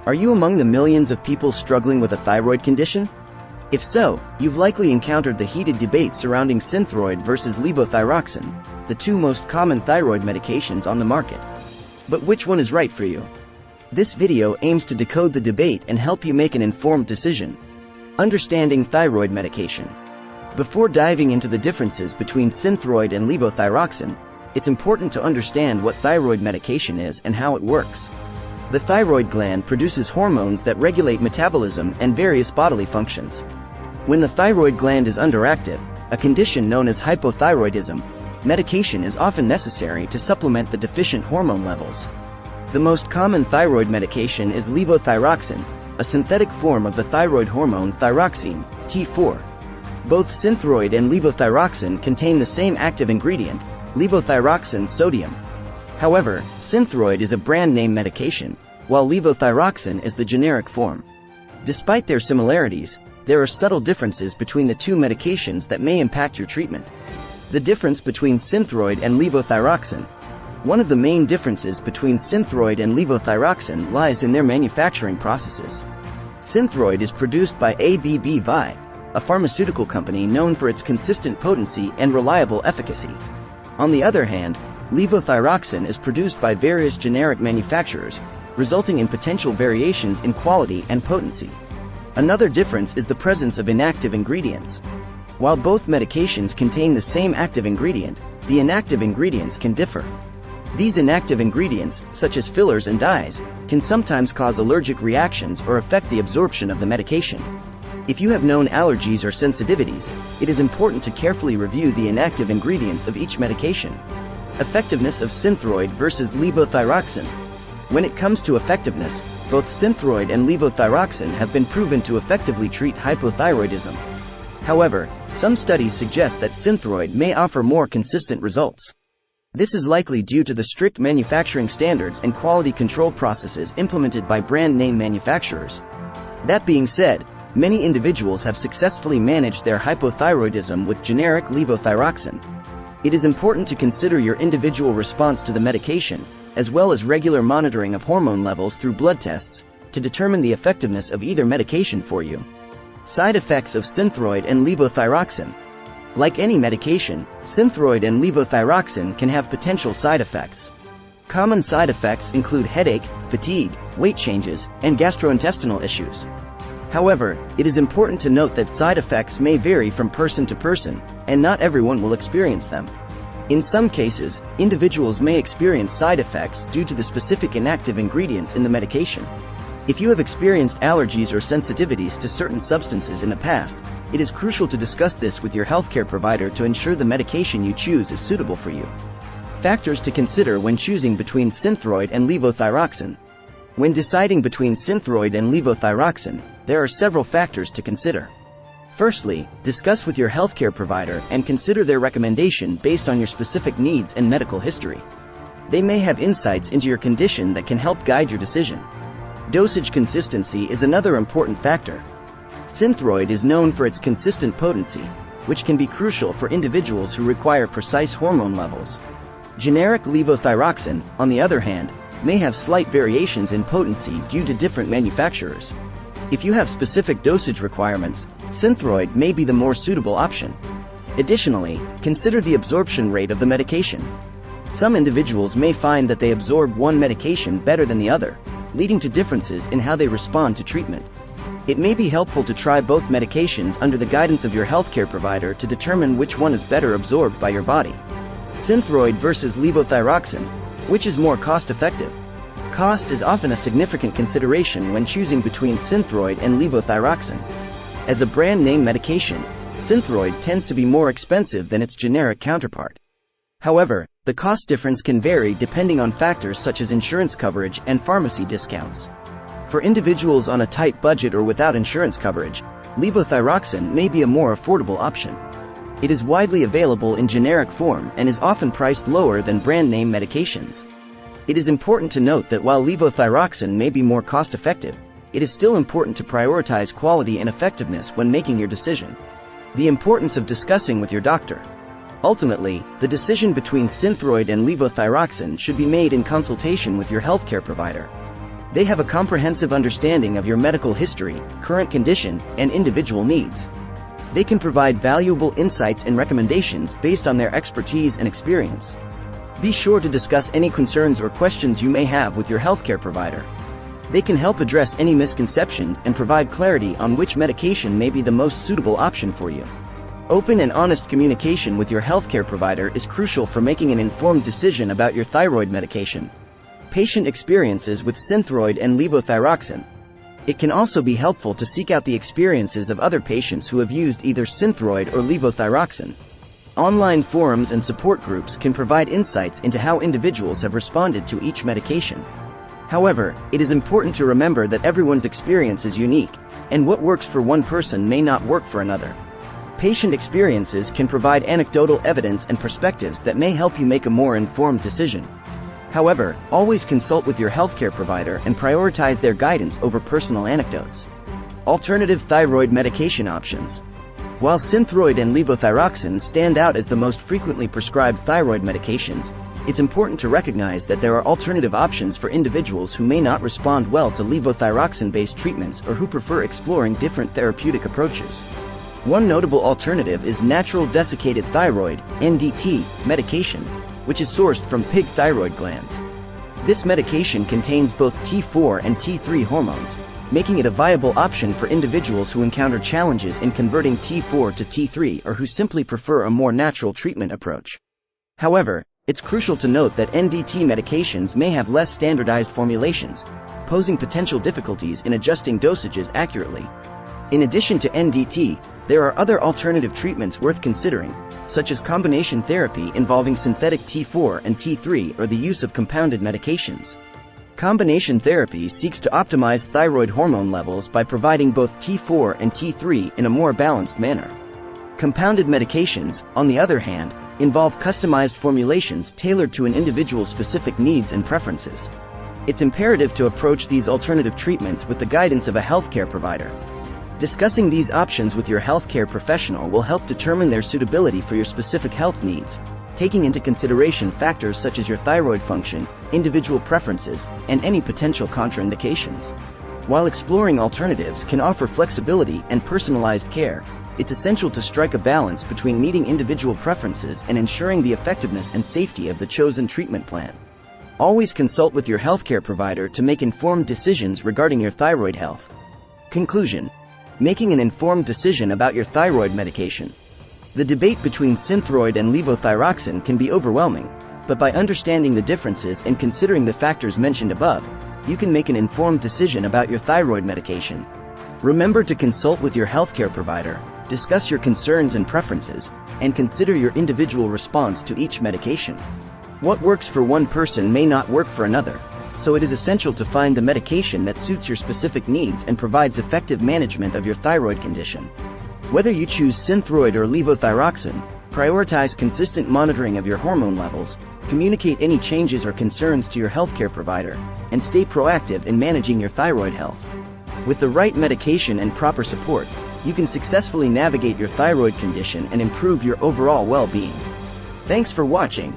Are you among the millions of people struggling with a thyroid condition? If so, you've likely encountered the heated debate surrounding Synthroid versus Levothyroxine, the two most common thyroid medications on the market. But which one is right for you? This video aims to decode the debate and help you make an informed decision. Understanding thyroid medication. Before diving into the differences between Synthroid and Levothyroxine, it's important to understand what thyroid medication is and how it works. The thyroid gland produces hormones that regulate metabolism and various bodily functions. When the thyroid gland is underactive, a condition known as hypothyroidism, medication is often necessary to supplement the deficient hormone levels. The most common thyroid medication is levothyroxine, a synthetic form of the thyroid hormone thyroxine, T4. Both Synthroid and Levothyroxine contain the same active ingredient, levothyroxine sodium. However, Synthroid is a brand name medication, while Levothyroxine is the generic form. Despite their similarities, there are subtle differences between the two medications that may impact your treatment. The difference between Synthroid and Levothyroxine. One of the main differences between Synthroid and Levothyroxine lies in their manufacturing processes. Synthroid is produced by AbbVie, a pharmaceutical company known for its consistent potency and reliable efficacy. On the other hand, Levothyroxine is produced by various generic manufacturers, resulting in potential variations in quality and potency. Another difference is the presence of inactive ingredients. While both medications contain the same active ingredient, the inactive ingredients can differ. These inactive ingredients, such as fillers and dyes, can sometimes cause allergic reactions or affect the absorption of the medication. If you have known allergies or sensitivities, it is important to carefully review the inactive ingredients of each medication. Effectiveness of Synthroid versus Levothyroxine. When it comes to effectiveness, both Synthroid and Levothyroxine have been proven to effectively treat hypothyroidism. However, some studies suggest that Synthroid may offer more consistent results. This is likely due to the strict manufacturing standards and quality control processes implemented by brand name manufacturers. That being said, many individuals have successfully managed their hypothyroidism with generic levothyroxine. It is important to consider your individual response to the medication, as well as regular monitoring of hormone levels through blood tests, to determine the effectiveness of either medication for you. Side effects of Synthroid and Levothyroxine. Like any medication, Synthroid and Levothyroxine can have potential side effects. Common side effects include headache, fatigue, weight changes, and gastrointestinal issues. However, it is important to note that side effects may vary from person to person, and not everyone will experience them. In some cases, individuals may experience side effects due to the specific inactive ingredients in the medication. If you have experienced allergies or sensitivities to certain substances in the past, it is crucial to discuss this with your healthcare provider to ensure the medication you choose is suitable for you. Factors to consider when choosing between Synthroid and Levothyroxine. When deciding between Synthroid and Levothyroxine, there are several factors to consider. Firstly, discuss with your healthcare provider and consider their recommendation based on your specific needs and medical history. They may have insights into your condition that can help guide your decision. Dosage consistency is another important factor. Synthroid is known for its consistent potency, which can be crucial for individuals who require precise hormone levels. Generic levothyroxine, on the other hand, may have slight variations in potency due to different manufacturers. If you have specific dosage requirements, Synthroid may be the more suitable option. Additionally, consider the absorption rate of the medication. Some individuals may find that they absorb one medication better than the other, leading to differences in how they respond to treatment. It may be helpful to try both medications under the guidance of your healthcare provider to determine which one is better absorbed by your body. Synthroid versus Levothyroxine. Which is more cost-effective? Cost is often a significant consideration when choosing between Synthroid and Levothyroxine. As a brand name medication, Synthroid tends to be more expensive than its generic counterpart. However, the cost difference can vary depending on factors such as insurance coverage and pharmacy discounts. For individuals on a tight budget or without insurance coverage, Levothyroxine may be a more affordable option. It is widely available in generic form and is often priced lower than brand name medications. It is important to note that while Levothyroxine may be more cost-effective, it is still important to prioritize quality and effectiveness when making your decision. The importance of discussing with your doctor. Ultimately, the decision between Synthroid and Levothyroxine should be made in consultation with your healthcare provider. They have a comprehensive understanding of your medical history, current condition, and individual needs. They can provide valuable insights and recommendations based on their expertise and experience. Be sure to discuss any concerns or questions you may have with your healthcare provider. They can help address any misconceptions and provide clarity on which medication may be the most suitable option for you. Open and honest communication with your healthcare provider is crucial for making an informed decision about your thyroid medication. Patient experiences with Synthroid and Levothyroxine. It can also be helpful to seek out the experiences of other patients who have used either Synthroid or Levothyroxine. Online forums and support groups can provide insights into how individuals have responded to each medication. However, it is important to remember that everyone's experience is unique, and what works for one person may not work for another. Patient experiences can provide anecdotal evidence and perspectives that may help you make a more informed decision. However, always consult with your healthcare provider and prioritize their guidance over personal anecdotes. Alternative thyroid medication options. While Synthroid and Levothyroxine stand out as the most frequently prescribed thyroid medications, it's important to recognize that there are alternative options for individuals who may not respond well to levothyroxine-based treatments or who prefer exploring different therapeutic approaches. One notable alternative is natural desiccated thyroid (NDT) medication, which is sourced from pig thyroid glands. This medication contains both T4 and T3 hormones, making it a viable option for individuals who encounter challenges in converting T4 to T3 or who simply prefer a more natural treatment approach. However, it's crucial to note that NDT medications may have less standardized formulations, posing potential difficulties in adjusting dosages accurately. In addition to NDT, there are other alternative treatments worth considering, such as combination therapy involving synthetic T4 and T3 or the use of compounded medications. Combination therapy seeks to optimize thyroid hormone levels by providing both T4 and T3 in a more balanced manner. Compounded medications, on the other hand, involve customized formulations tailored to an individual's specific needs and preferences. It's imperative to approach these alternative treatments with the guidance of a healthcare provider. Discussing these options with your healthcare professional will help determine their suitability for your specific health needs, taking into consideration factors such as your thyroid function, individual preferences, and any potential contraindications. While exploring alternatives can offer flexibility and personalized care, it's essential to strike a balance between meeting individual preferences and ensuring the effectiveness and safety of the chosen treatment plan. Always consult with your healthcare provider to make informed decisions regarding your thyroid health. Conclusion: making an informed decision about your thyroid medication. The debate between Synthroid and Levothyroxine can be overwhelming, but by understanding the differences and considering the factors mentioned above, you can make an informed decision about your thyroid medication. Remember to consult with your healthcare provider, discuss your concerns and preferences, and consider your individual response to each medication. What works for one person may not work for another, so it is essential to find the medication that suits your specific needs and provides effective management of your thyroid condition. Whether you choose Synthroid or Levothyroxine, prioritize consistent monitoring of your hormone levels, communicate any changes or concerns to your healthcare provider, and stay proactive in managing your thyroid health. With the right medication and proper support, you can successfully navigate your thyroid condition and improve your overall well-being. Thanks for watching.